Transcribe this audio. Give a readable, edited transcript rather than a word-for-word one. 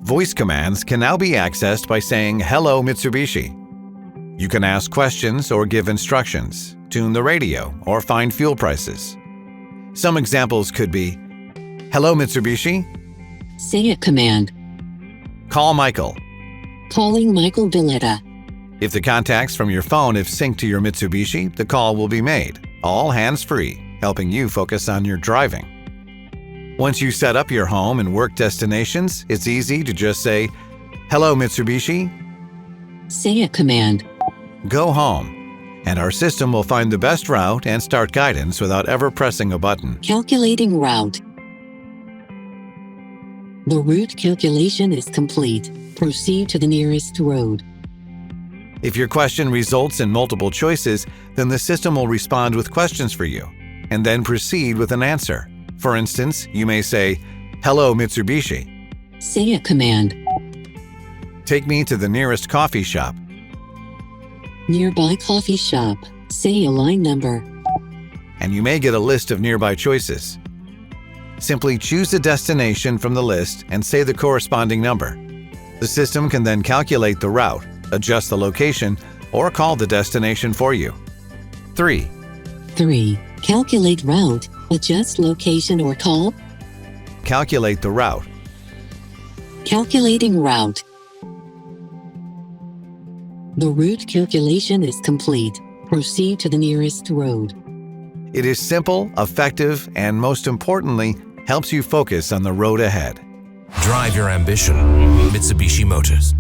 Voice commands can now be accessed by saying, "Hello, Mitsubishi." You can ask questions or give instructions, tune the radio, or find fuel prices. Some examples could be, "Hello, Mitsubishi. Say a command. Call Michael." Calling Michael Villetta. If the contacts from your phone have synced to your Mitsubishi, the call will be made, all hands-free, helping you focus on your driving. Once you set up your home and work destinations, it's easy to just say, "Hello, Mitsubishi. Say a command. Go home," and our system will find the best route and start guidance without ever pressing a button. Calculating route. The route calculation is complete. Proceed to the nearest road. If your question results in multiple choices, then the system will respond with questions for you, and then proceed with an answer. For instance, you may say, "Hello, Mitsubishi. Say a command. Take me to the nearest coffee shop." Nearby coffee shop. Say a line number. And you may get a list of nearby choices. Simply choose a destination from the list and say the corresponding number. The system can then calculate the route, adjust the location, or call the destination for you. 3. 3. Calculate route. Adjust location or call. Calculate the route. Calculating route. The route calculation is complete. Proceed to the nearest road. It is simple, effective, and most importantly, helps you focus on the road ahead. Drive your ambition. Mitsubishi Motors.